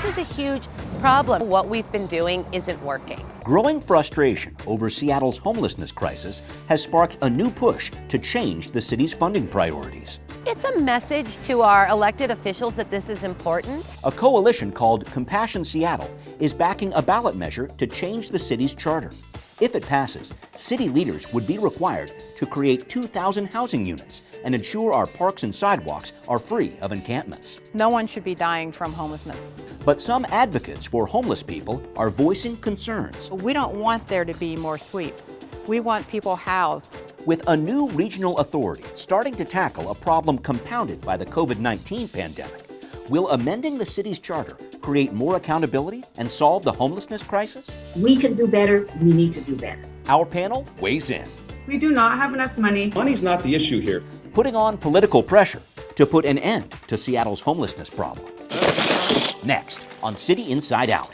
is a huge problem. What we've been doing isn't working. Growing frustration over Seattle's homelessness crisis has sparked a new push to change the city's funding priorities. It's a message to our elected officials that this is important. A coalition called Compassion Seattle is backing a ballot measure to change the city's charter. If it passes, city leaders would be required to create 2,000 housing units and ensure our parks and sidewalks are free of encampments. No one should be dying from homelessness. But some advocates for homeless people are voicing concerns. We don't want there to be more sweeps. We want people housed. With a new regional authority starting to tackle a problem compounded by the COVID-19 pandemic, will amending the city's charter create more accountability and solve the homelessness crisis? We can do better. We need to do better. Our panel weighs in. We do not have enough money. Money's not the issue here. Putting on political pressure to put an end to Seattle's homelessness problem. Next on City Inside Out.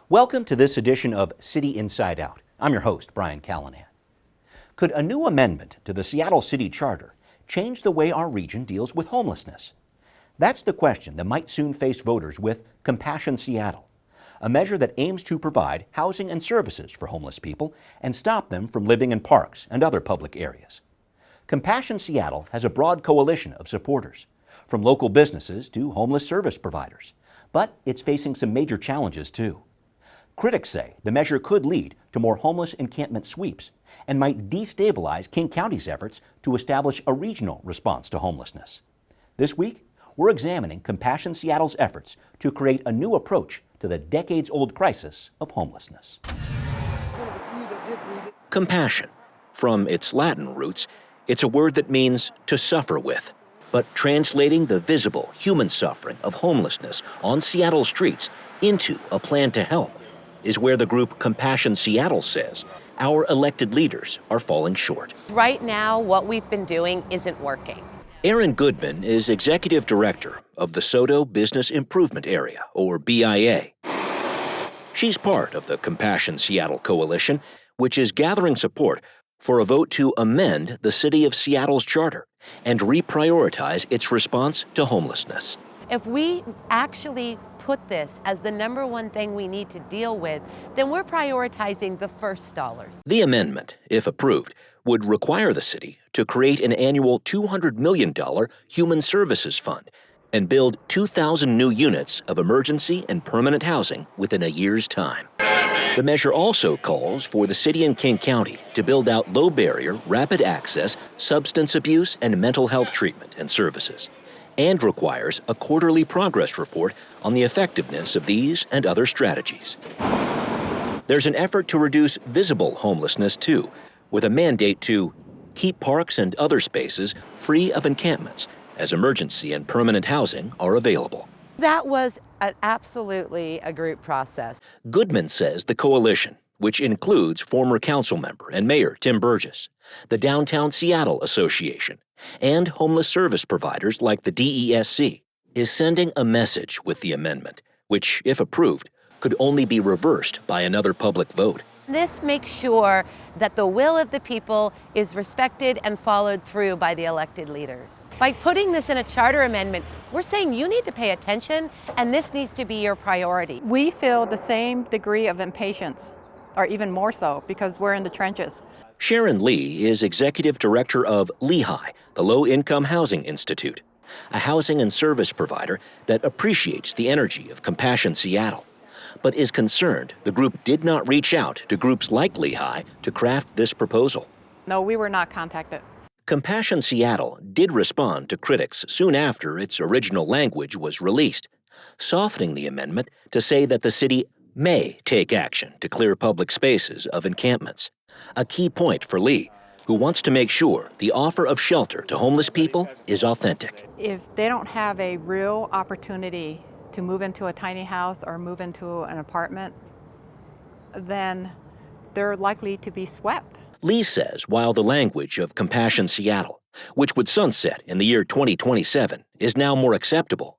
Welcome to this edition of City Inside Out. I'm your host, Brian Callanan. Could a new amendment to the Seattle City Charter change the way our region deals with homelessness? That's the question that might soon face voters with Compassion Seattle, a measure that aims to provide housing and services for homeless people and stop them from living in parks and other public areas. Compassion Seattle has a broad coalition of supporters, from local businesses to homeless service providers, but it's facing some major challenges too. Critics say the measure could lead to more homeless encampment sweeps and might destabilize King County's efforts to establish a regional response to homelessness. This week, we're examining Compassion Seattle's efforts to create a new approach to the decades-old crisis of homelessness. Compassion. From its Latin roots, it's a word that means to suffer with. But translating the visible human suffering of homelessness on Seattle streets into a plan to help is where the group Compassion Seattle says our elected leaders are falling short. Right now, what we've been doing isn't working. Erin Goodman is executive director of the SODO Business Improvement Area, or BIA. She's part of the Compassion Seattle Coalition, which is gathering support for a vote to amend the City of Seattle's charter and reprioritize its response to homelessness. If we actually put this as the number one thing we need to deal with, then we're prioritizing the first dollars. The amendment, if approved, would require the city to create an annual $200 million human services fund and build 2,000 new units of emergency and permanent housing within a year's time. The measure also calls for the city and King County to build out low-barrier, rapid access, substance abuse, and mental health treatment and services, and requires a quarterly progress report on the effectiveness of these and other strategies. There's an effort to reduce visible homelessness, too, with a mandate to keep parks and other spaces free of encampments as emergency and permanent housing are available. That was absolutely a group process. Goodman says the coalition, which includes former council member and mayor Tim Burgess, the Downtown Seattle Association, and homeless service providers like the DESC, is sending a message with the amendment, which, if approved, could only be reversed by another public vote. This makes sure that the will of the people is respected and followed through by the elected leaders. By putting this in a charter amendment, we're saying you need to pay attention and this needs to be your priority. We feel the same degree of impatience, or even more so, because we're in the trenches. Sharon Lee is executive director of Lehigh, the Low Income Housing Institute, a housing and service provider that appreciates the energy of Compassion Seattle, but is concerned the group did not reach out to groups like Lehigh to craft this proposal. No, we were not contacted. Compassion Seattle did respond to critics soon after its original language was released, softening the amendment to say that the city may take action to clear public spaces of encampments, a key point for Lee, who wants to make sure the offer of shelter to homeless people is authentic. If they don't have a real opportunity to move into a tiny house or move into an apartment, then they're likely to be swept. Lee says while the language of Compassion Seattle which would sunset in the year 2027, is now more acceptable.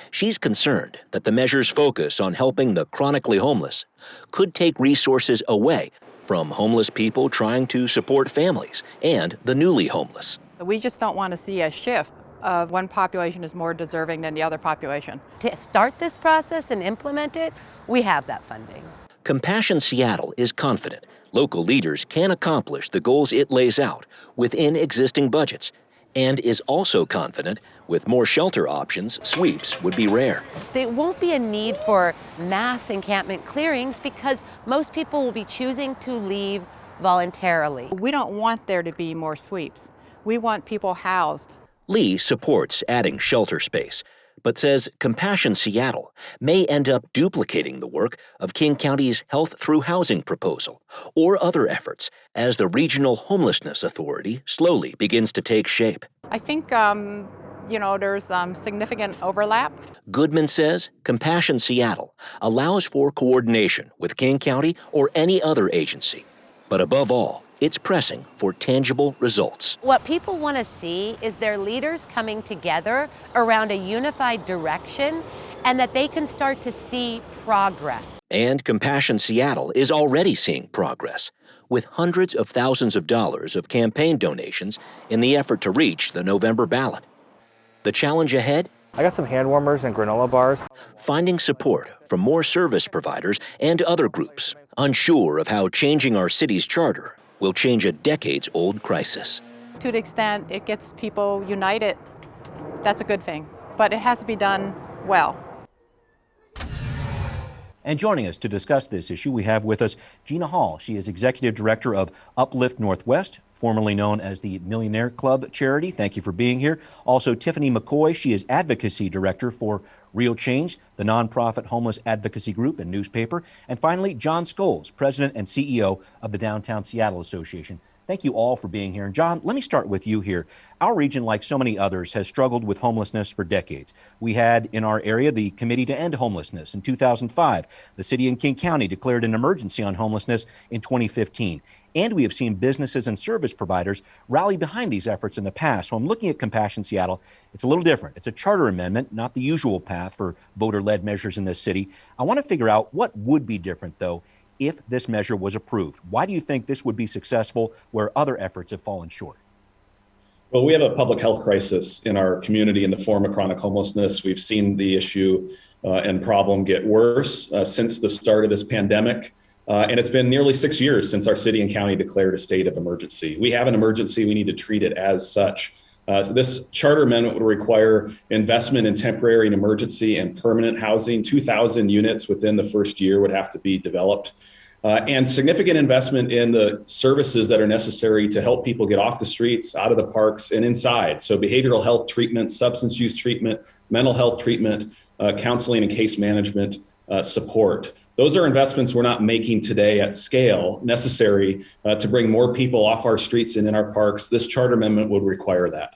She's concerned that the measure's focus on helping the chronically homeless could take resources away from homeless people trying to support families and the newly homeless. We just don't want to see a shift of one population is more deserving than the other population. To start this process and implement it, we have that funding. Compassion Seattle is confident local leaders can accomplish the goals it lays out within existing budgets, and is also confident with more shelter options, sweeps would be rare. There won't be a need for mass encampment clearings because most people will be choosing to leave voluntarily. We don't want there to be more sweeps. We want people housed. Lee supports adding shelter space, but says Compassion Seattle may end up duplicating the work of King County's Health Through Housing proposal or other efforts as the Regional Homelessness Authority slowly begins to take shape. I think, there's significant overlap. Goodman says Compassion Seattle allows for coordination with King County or any other agency, but above all, it's pressing for tangible results. What people want to see is their leaders coming together around a unified direction and that they can start to see progress. And Compassion Seattle is already seeing progress, with hundreds of thousands of dollars of campaign donations in the effort to reach the November ballot. The challenge ahead? I got some hand warmers and granola bars. Finding support from more service providers and other groups, unsure of how changing our city's charter will change a decades-old crisis. To the extent it gets people united, that's a good thing. But it has to be done well. And joining us to discuss this issue, we have with us Gina Hall. She is Executive Director of Uplift Northwest, formerly known as the Millionaire Club charity. Thank you for being here. Also, Tiffani McCoy. She is Advocacy Director for Real Change, the nonprofit homeless advocacy group and newspaper. And finally, John Scholes, President and CEO of the Downtown Seattle Association. Thank you all for being here. And John, let me start with you here. Our region, like so many others, has struggled with homelessness for decades. We had in our area the Committee to End Homelessness in 2005. The city and King County declared an emergency on homelessness in 2015. And we have seen businesses and service providers rally behind these efforts in the past. So I'm looking at Compassion Seattle. It's a little different. It's a charter amendment, not the usual path for voter-led measures in this city. I want to figure out what would be different, though, if this measure was approved. Why do you think this would be successful where other efforts have fallen short? Well, we have a public health crisis in our community in the form of chronic homelessness. We've seen the issue and problem get worse since the start of this pandemic. And it's been nearly 6 years since our city and county declared a state of emergency. We have an emergency. We need to treat it as such. So this charter amendment would require investment in temporary and emergency and permanent housing. 2,000 units within the first year would have to be developed. And significant investment in the services that are necessary to help people get off the streets, out of the parks, and inside. So behavioral health treatment, substance use treatment, mental health treatment, counseling and case management support. Those are investments we're not making today at scale necessary to bring more people off our streets and in our parks. This charter amendment would require that.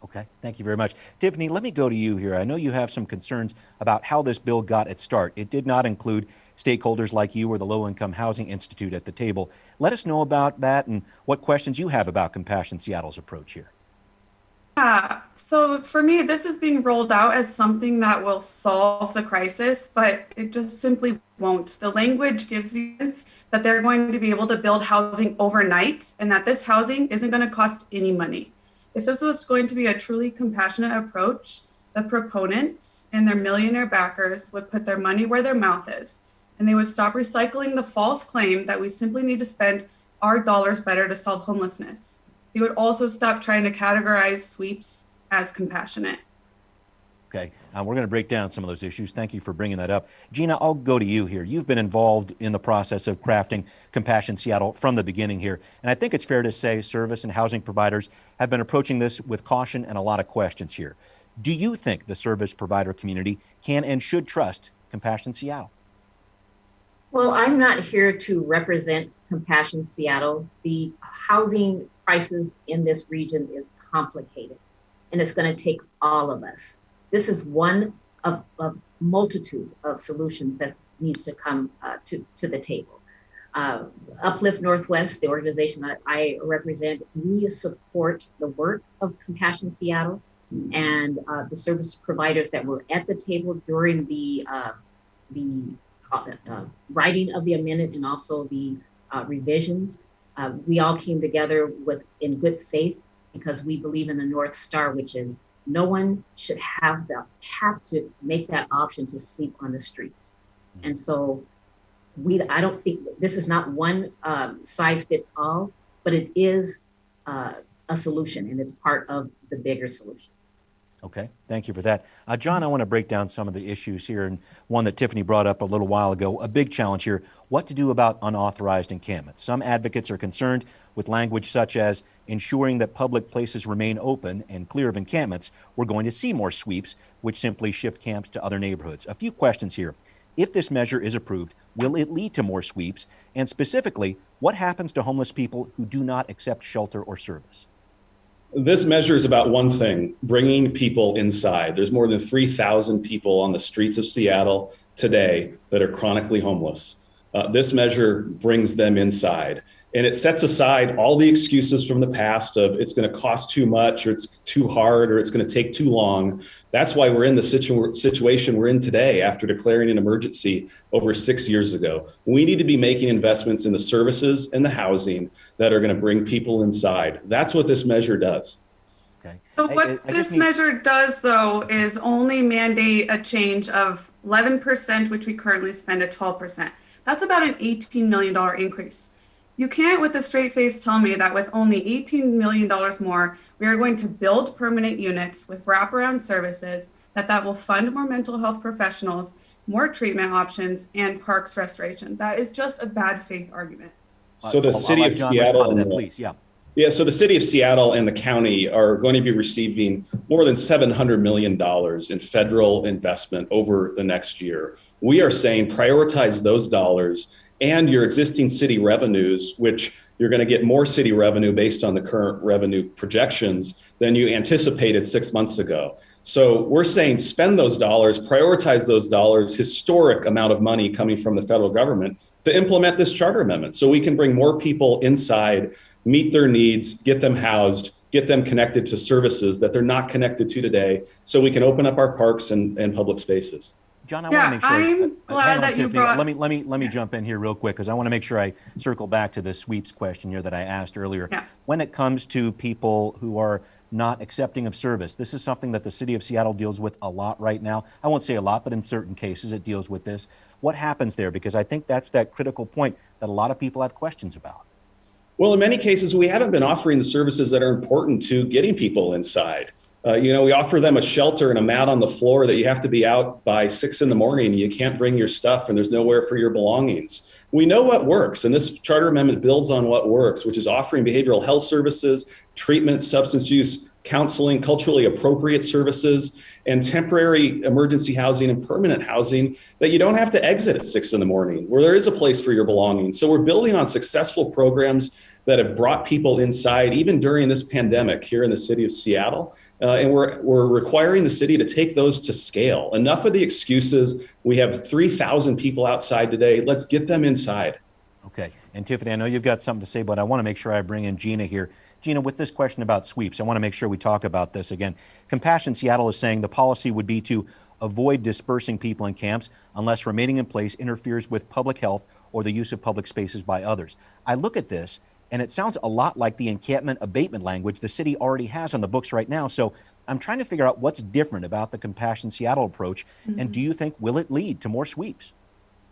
Okay, thank you very much. Tiffani, let me go to you here. I know you have some concerns about how this bill got its start. It did not include stakeholders like you or the Low Income Housing Institute at the table. Let us know about that and what questions you have about Compassion Seattle's approach here. So for me, this is being rolled out as something that will solve the crisis, but it just simply won't. The language gives you that they're going to be able to build housing overnight and that this housing isn't going to cost any money. If this was going to be a truly compassionate approach, the proponents and their millionaire backers would put their money where their mouth is, and they would stop recycling the false claim that we simply need to spend our dollars better to solve homelessness. They would also stop trying to categorize sweeps as compassionate. Okay, we're going to break down some of those issues. Thank you for bringing that up. Gina, I'll go to you here. You've been involved in the process of crafting Compassion Seattle from the beginning here. And I think it's fair to say service and housing providers have been approaching this with caution and a lot of questions here. Do you think the service provider community can and should trust Compassion Seattle? Well, I'm not here to represent Compassion Seattle. The housing crisis in this region is complicated, and it's going to take all of us. This is one of a multitude of solutions that needs to come to the table. Uplift Northwest, the organization that I represent, we support the work of Compassion Seattle and the service providers that were at the table during the writing of the amendment and also the revisions. We all came together in good faith because we believe in the North Star, which is no one should have to make that option to sleep on the streets. And so I don't think this is not one size fits all, but it is a solution, and it's part of the bigger solution. Okay, thank you for that. John, I want to break down some of the issues here, and one that Tiffani brought up a little while ago, a big challenge here, what to do about unauthorized encampments. Some advocates are concerned with language such as ensuring that public places remain open and clear of encampments. We're going to see more sweeps, which simply shift camps to other neighborhoods. A few questions here. If this measure is approved, will it lead to more sweeps? And specifically, what happens to homeless people who do not accept shelter or service? This measure is about one thing, bringing people inside. There's more than 3,000 people on the streets of Seattle today that are chronically homeless. This measure brings them inside. And it sets aside all the excuses from the past of it's going to cost too much, or it's too hard, or it's going to take too long. That's why we're in the situation we're in today after declaring an emergency over 6 years ago. We need to be making investments in the services and the housing that are going to bring people inside. That's what this measure does. Okay. So what this measure does, though, is only mandate a change of 11%, which we currently spend at 12%. That's about an $18 million increase. You can't with a straight face tell me that with only $18 million more, we are going to build permanent units with wraparound services, that will fund more mental health professionals, more treatment options, and parks restoration. That is just a bad faith argument. So the city of Seattle, so the city of Seattle and the county are going to be receiving more than $700 million in federal investment over the next year. We are saying prioritize those dollars and your existing city revenues, which you're going to get more city revenue based on the current revenue projections than you anticipated 6 months ago. So we're saying spend those dollars, prioritize those dollars, historic amount of money coming from the federal government to implement this charter amendment so we can bring more people inside, meet their needs, get them housed, get them connected to services that they're not connected to today, so we can open up our parks and public spaces. John, I want to make sure. I'm glad that you brought. Let me jump in here real quick because I want to make sure I circle back to the sweeps question here that I asked earlier. Yeah. When it comes to people who are not accepting of service, this is something that the city of Seattle deals with a lot right now. I won't say a lot, but in certain cases it deals with this. What happens there? Because I think that's that critical point that a lot of people have questions about. Well, in many cases, we haven't been offering the services that are important to getting people inside. We offer them a shelter and a mat on the floor that you have to be out by 6 a.m. and you can't bring your stuff and there's nowhere for your belongings. We know what works, and this charter amendment builds on what works, which is offering behavioral health services, treatment, substance use, counseling, culturally appropriate services, and temporary emergency housing and permanent housing that you don't have to exit at 6 a.m, where there is a place for your belongings. So we're building on successful programs that have brought people inside even during this pandemic here in the city of Seattle. And we're requiring the city to take those to scale. Enough of the excuses. We have 3,000 people outside today. Let's get them inside. Okay. And Tiffani, I know you've got something to say, but I want to make sure I bring in Gina here. Gina, with this question about sweeps, I want to make sure we talk about this again. Compassion Seattle is saying the policy would be to avoid dispersing people in camps unless remaining in place interferes with public health or the use of public spaces by others. I look at this and it sounds a lot like the encampment abatement language the city already has on the books right now. So I'm trying to figure out what's different about the Compassion Seattle approach. Mm-hmm. And do you think, will it lead to more sweeps?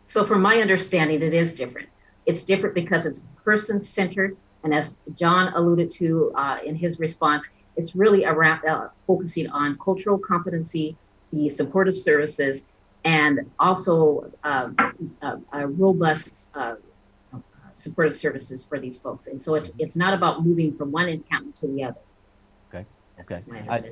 So from my understanding, it is different. It's different because it's person-centered. And as John alluded to in his response, it's really around focusing on cultural competency, the supportive services, and also a robust supportive services for these folks. And so it's not about moving from one encampment to the other. Okay.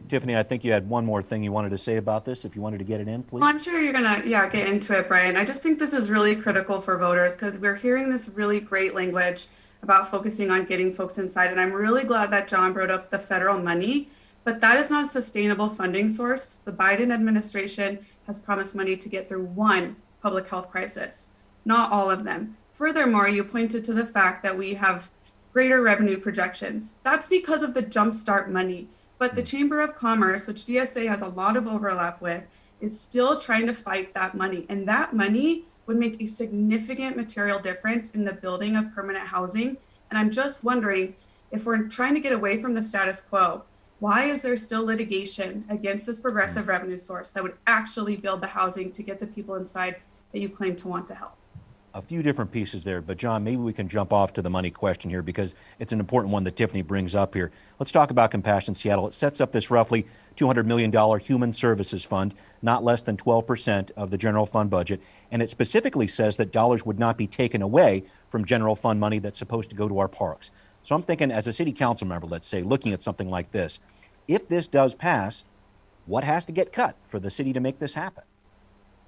Tiffani, I think you had one more thing you wanted to say about this. If you wanted to get it in, please. Well, I'm sure you're going to get into it, Brian. I just think this is really critical for voters because we're hearing this really great language about focusing on getting folks inside. And I'm really glad that John brought up the federal money, but that is not a sustainable funding source. The Biden administration has promised money to get through one public health crisis, not all of them. Furthermore, you pointed to the fact that we have greater revenue projections. That's because of the jumpstart money. But the Chamber of Commerce, which DSA has a lot of overlap with, is still trying to fight that money. And that money would make a significant material difference in the building of permanent housing. And I'm just wondering, if we're trying to get away from the status quo, why is there still litigation against this progressive revenue source that would actually build the housing to get the people inside that you claim to want to help? A few different pieces there, but John, maybe we can jump off to the money question here because it's an important one that Tiffani brings up here. Let's talk about Compassion Seattle. It sets up this roughly $200 million human services fund, not less than 12% of the general fund budget. And it specifically says that dollars would not be taken away from general fund money that's supposed to go to our parks. So I'm thinking, as a city council member, let's say, looking at something like this, if this does pass, what has to get cut for the city to make this happen?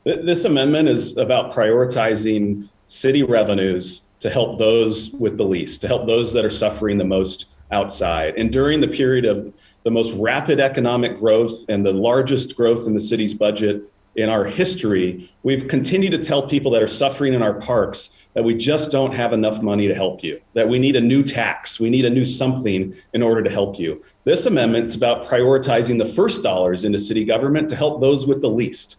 This amendment is about prioritizing city revenues to help those with the least, to help those that are suffering the most outside. And during the period of the most rapid economic growth and the largest growth in the city's budget in our history, we've continued to tell people that are suffering in our parks that we just don't have enough money to help you, that we need a new tax, we need a new something in order to help you. This amendment is about prioritizing the first dollars into city government to help those with the least.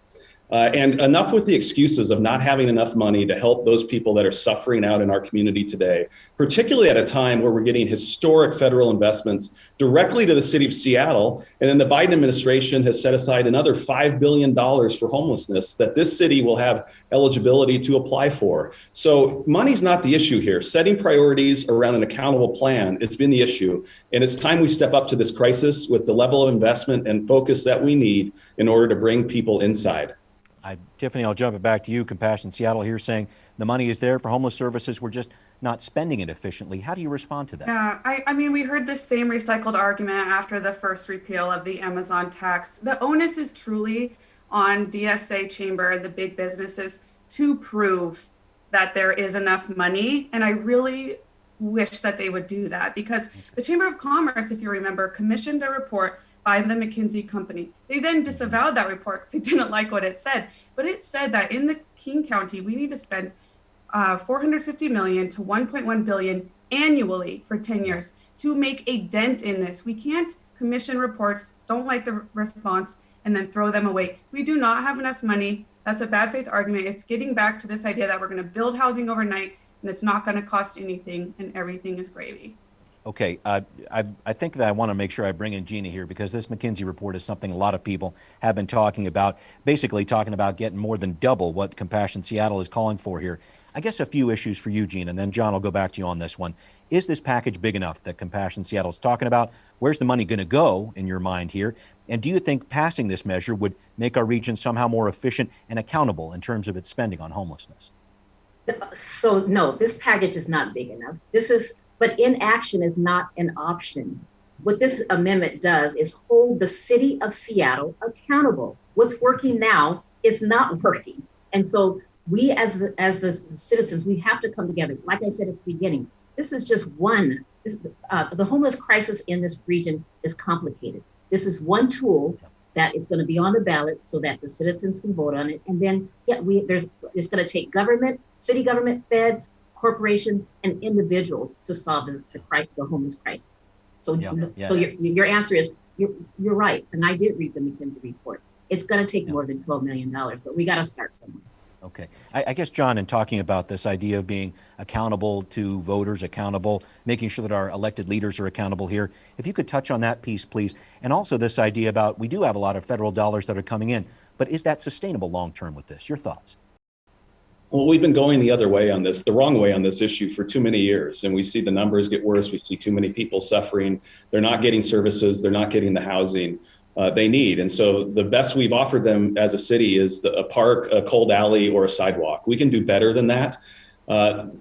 And enough with the excuses of not having enough money to help those people that are suffering out in our community today, particularly at a time where we're getting historic federal investments directly to the city of Seattle. And then the Biden administration has set aside another $5 billion for homelessness that this city will have eligibility to apply for. So money's not the issue here. Setting priorities around an accountable plan, it's been the issue. And it's time we step up to this crisis with the level of investment and focus that we need in order to bring people inside. Tiffani, I'll jump it back to you. Compassion Seattle here saying the money is there for homeless services. We're just not spending it efficiently. How do you respond to that? Yeah, I mean, we heard this same recycled argument after the first repeal of the Amazon tax. The onus is truly on DSA Chamber and the big businesses to prove that there is enough money. And I really wish that they would do that because the Chamber of Commerce, if you remember, commissioned a report by the McKinsey company. They then disavowed that report because they didn't like what it said. But it said that in the King County, we need to spend $450 million to $1.1 billion annually for 10 years to make a dent in this. We can't commission reports, don't like the response, and then throw them away. We do not have enough money. That's a bad faith argument. It's getting back to this idea that we're going to build housing overnight and it's not going to cost anything and everything is gravy. Okay, I think that I want to make sure I bring in Gina here because this McKinsey report is something a lot of people have been talking about, basically talking about getting more than double what Compassion Seattle is calling for here. I guess a few issues for you, Gina, and then John, I'll go back to you on this one. Is this package big enough that Compassion Seattle is talking about? Where's the money going to go in your mind here? And do you think passing this measure would make our region somehow more efficient and accountable in terms of its spending on homelessness? So no, this package is not big enough. But inaction is not an option. What this amendment does is hold the city of Seattle accountable. What's working now is not working. And so we as the citizens, we have to come together. Like I said at the beginning, this is just one. The homeless crisis in this region is complicated. This is one tool that is going to be on the ballot so that the citizens can vote on it. And then it's going to take government, city government, feds, corporations, and individuals to solve the homeless crisis. So, so your answer is you're right. And I did read the McKinsey report. It's going to take more than $12 million, but we got to start somewhere. Okay. I guess, John, in talking about this idea of being accountable to voters, accountable, making sure that our elected leaders are accountable here, if you could touch on that piece, please. And also this idea about we do have a lot of federal dollars that are coming in, but is that sustainable long term with this? Your thoughts? Well, we've been going the other way on this, the wrong way on this issue for too many years. And we see the numbers get worse. We see too many people suffering. They're not getting services. They're not getting the housing they need. And so the best we've offered them as a city is a park, a cold alley, or a sidewalk. We can do better than that.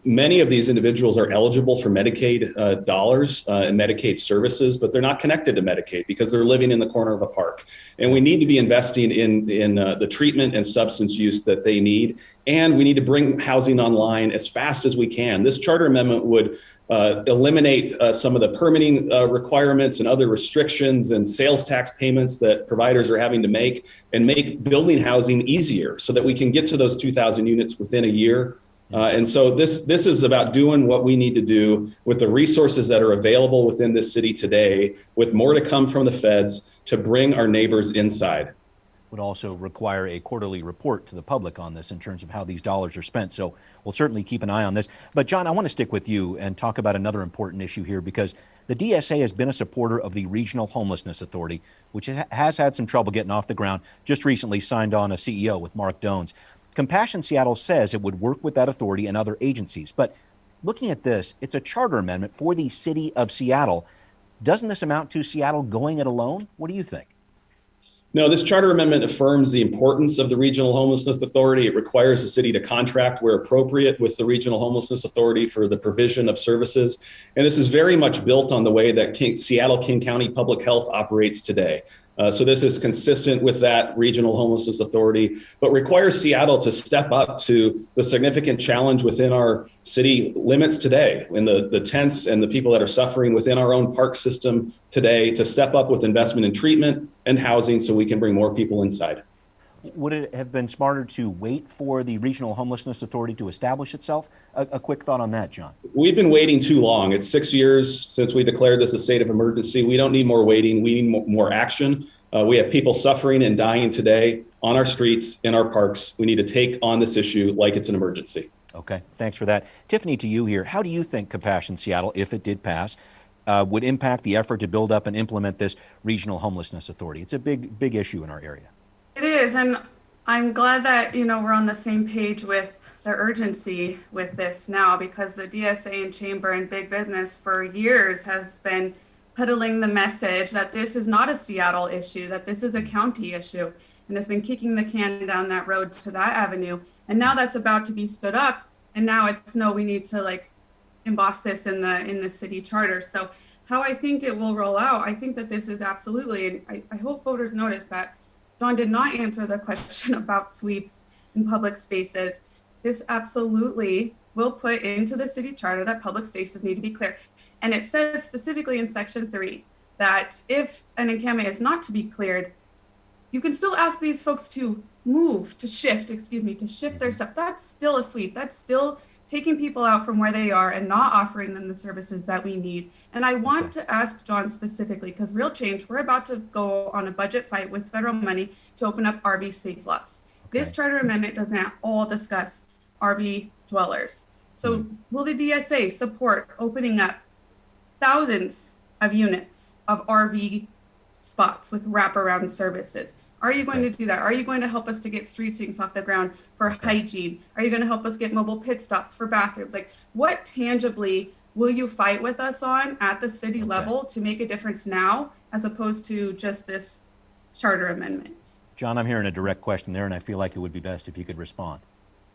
Many of these individuals are eligible for Medicaid dollars and Medicaid services, but they're not connected to Medicaid because they're living in the corner of a park. And we need to be investing in the treatment and substance use that they need. And we need to bring housing online as fast as we can. This charter amendment would eliminate some of the permitting requirements and other restrictions and sales tax payments that providers are having to make and make building housing easier so that we can get to those 2,000 units within a year. And so this is about doing what we need to do with the resources that are available within this city today, with more to come from the feds to bring our neighbors inside. Would also require a quarterly report to the public on this in terms of how these dollars are spent. So we'll certainly keep an eye on this. But John, I want to stick with you and talk about another important issue here, because the DSA has been a supporter of the Regional Homelessness Authority, which has had some trouble getting off the ground. Just recently signed on a CEO with Mark Dones. Compassion Seattle says it would work with that authority and other agencies. But looking at this, it's a charter amendment for the city of Seattle. Doesn't this amount to Seattle going it alone? What do you think? No, this charter amendment affirms the importance of the Regional Homelessness Authority. It requires the city to contract where appropriate with the Regional Homelessness Authority for the provision of services. And this is very much built on the way that Seattle King County Public Health operates today. So this is consistent with that Regional Homelessness Authority, but requires Seattle to step up to the significant challenge within our city limits today, in the tents and the people that are suffering within our own park system today, to step up with investment in treatment and housing so we can bring more people inside. Would it have been smarter to wait for the Regional Homelessness Authority to establish itself? A quick thought on that, John. We've been waiting too long. It's 6 years since we declared this a state of emergency. We don't need more waiting. We need more action. We have people suffering and dying today on our streets, in our parks. We need to take on this issue like it's an emergency. Okay, thanks for that. Tiffani, to you here. How do you think Compassion Seattle, if it did pass, would impact the effort to build up and implement this Regional Homelessness Authority? It's a big issue in our area. It is, and I'm glad that, we're on the same page with the urgency with this now, because the DSA and Chamber and big business for years has been peddling the message that this is not a Seattle issue, that this is a county issue, and has been kicking the can down that road to that avenue. And now that's about to be stood up, and now it's no, we need to emboss this in the city charter. So how I think it will roll out, I think that this is absolutely, and I hope voters notice that John did not answer the question about sweeps in public spaces. This absolutely will put into the city charter that public spaces need to be clear. And it says specifically in section 3 that if an encampment is not to be cleared, you can still ask these folks to shift their stuff. That's still a sweep. That's still taking people out from where they are and not offering them the services that we need. And I want to ask John specifically, because real change, we're about to go on a budget fight with federal money to open up RV safe lots. This charter amendment doesn't at all discuss RV dwellers. So will the DSA support opening up thousands of units of RV spots with wraparound services? Are you going to do that? Are you going to help us to get street sinks off the ground for hygiene? Are you going to help us get mobile pit stops for bathrooms? What tangibly will you fight with us on at the city level to make a difference now, as opposed to just this charter amendment? John, I'm hearing a direct question there, and I feel like it would be best if you could respond.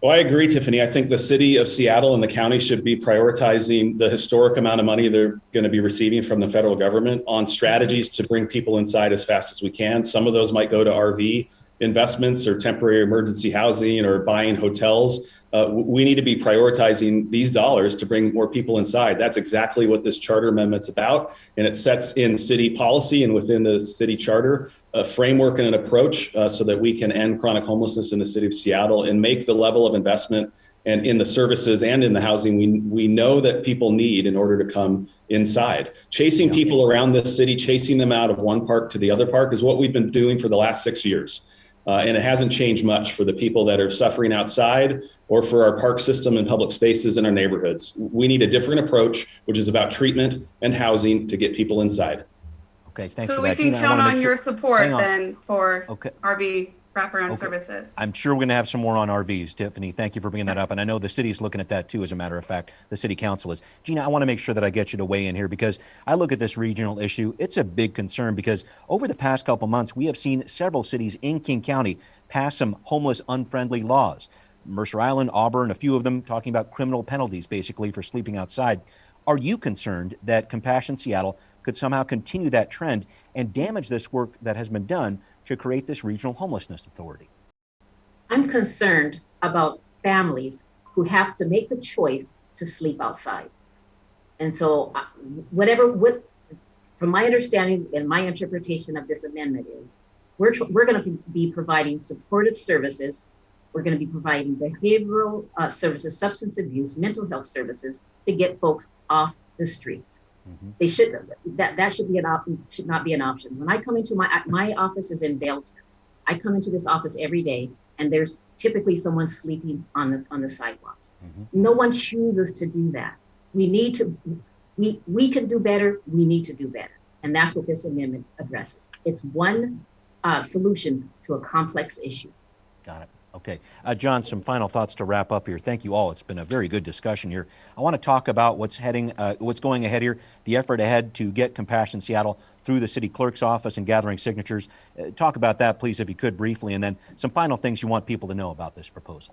Well, I agree, Tiffani. I think the city of Seattle and the county should be prioritizing the historic amount of money they're going to be receiving from the federal government on strategies to bring people inside as fast as we can. Some of those might go to RV investments or temporary emergency housing or buying hotels. We need to be prioritizing these dollars to bring more people inside. That's exactly what this charter amendment's about. And it sets in city policy and within the city charter a framework and an approach so that we can end chronic homelessness in the city of Seattle and make the level of investment and in the services and in the housing we know that people need in order to come inside. Chasing people around this city, chasing them out of one park to the other park is what we've been doing for the last 6 years. And it hasn't changed much for the people that are suffering outside or for our park system and public spaces in our neighborhoods. We need a different approach, which is about treatment and housing to get people inside. Okay, thanks so for we that. can Gina, count on your support then for Okay. RV wraparound services. I'm sure we're going to have some more on RVs, Tiffani. Thank you for bringing that up. And I know the city's looking at that too, as a matter of fact. The city council is. Gina, I want to make sure that I get you to weigh in here, because I look at this regional issue. It's a big concern, because over the past couple months, we have seen several cities in King County pass some homeless unfriendly laws. Mercer Island, Auburn, a few of them talking about criminal penalties basically for sleeping outside. Are you concerned that Compassion Seattle could somehow continue that trend and damage this work that has been done to create this Regional Homelessness Authority? I'm concerned about families who have to make the choice to sleep outside. And so from my understanding and my interpretation of this amendment is, we're going to be providing supportive services We're going to be providing behavioral services, substance abuse, mental health services to get folks off the streets. They should that should not be an option. When I come into my office is in Belton. I come into this office every day, and there's typically someone sleeping on the sidewalks. No one chooses to do that. We can do better. We need to do better, and that's what this amendment addresses. It's one solution to a complex issue. Got it. Okay. John, some final thoughts to wrap up here. Thank you all. It's been a very good discussion here. I want to talk about what's going ahead here, the effort ahead to get Compassion Seattle through the city clerk's office and gathering signatures. Talk about that, please, if you could briefly, and then some final things you want people to know about this proposal.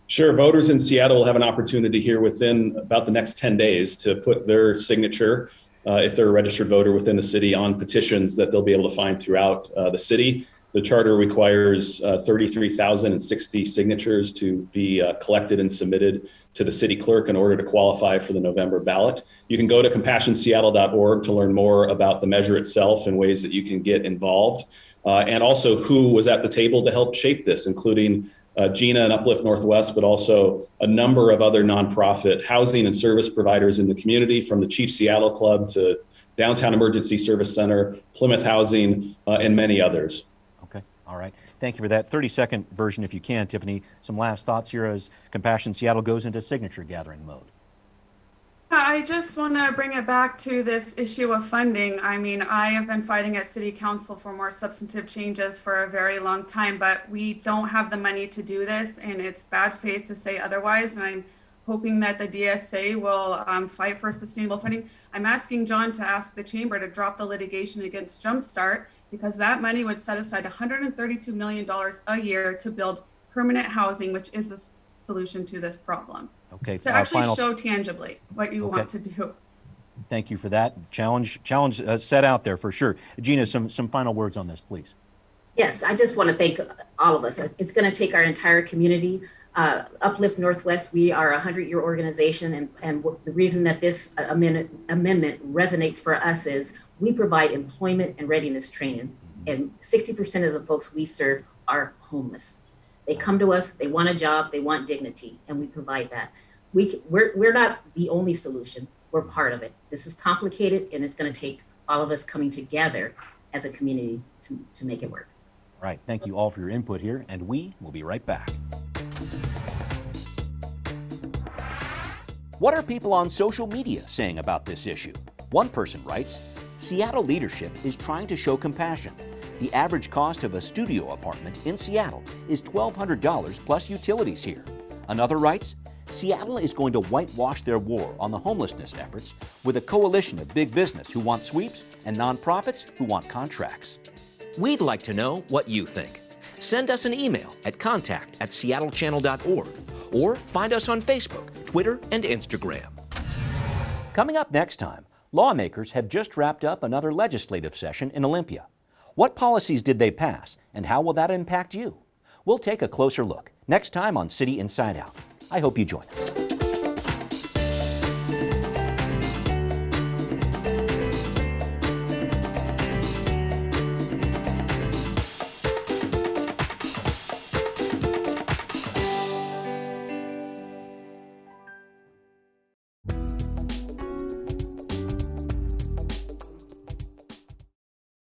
Sure. Voters in Seattle will have an opportunity here within about the next 10 days to put their signature, if they're a registered voter within the city, on petitions that they'll be able to find throughout the city. The charter requires 33,060 signatures to be collected and submitted to the city clerk in order to qualify for the November ballot. You can go to compassionseattle.org to learn more about the measure itself and ways that you can get involved, and also who was at the table to help shape this, including Gina and Uplift Northwest, but also a number of other nonprofit housing and service providers in the community, from the Chief Seattle Club to Downtown Emergency Service Center, Plymouth Housing, and many others. All right. Thank you for that. 30-second version, if you can, Tiffani. Some last thoughts here as Compassion Seattle goes into signature gathering mode. I just want to bring it back to this issue of funding. I mean, I have been fighting at City Council for more substantive changes for a very long time, but we don't have the money to do this, and it's bad faith to say otherwise. And I'm hoping that the DSA will fight for sustainable funding. I'm asking John to ask the chamber to drop the litigation against Jumpstart, because that money would set aside $132 million a year to build permanent housing, which is the solution to this problem. Okay. To actually show tangibly what you want to do. Thank you for that. Challenge set out there for sure. Gina, some final words on this, please. Yes, I just want to thank all of us. It's going to take our entire community. Uplift Northwest, we are a 100-year organization, and the reason that this amendment resonates for us is we provide employment and readiness training, and 60% of the folks we serve are homeless. They come to us, they want a job, they want dignity, and we provide that. We're not the only solution, we're part of it. This is complicated, and it's going to take all of us coming together as a community to make it work. All right, thank you all for your input here, and we will be right back. What are people on social media saying about this issue? One person writes, Seattle leadership is trying to show compassion. The average cost of a studio apartment in Seattle is $1,200 plus utilities here. Another writes, Seattle is going to whitewash their war on the homelessness efforts with a coalition of big business who want sweeps and nonprofits who want contracts. We'd like to know what you think. Send us an email at contact@seattlechannel.org or find us on Facebook, Twitter, and Instagram. Coming up next time, lawmakers have just wrapped up another legislative session in Olympia. What policies did they pass, and how will that impact you? We'll take a closer look next time on City Inside Out. I hope you join us.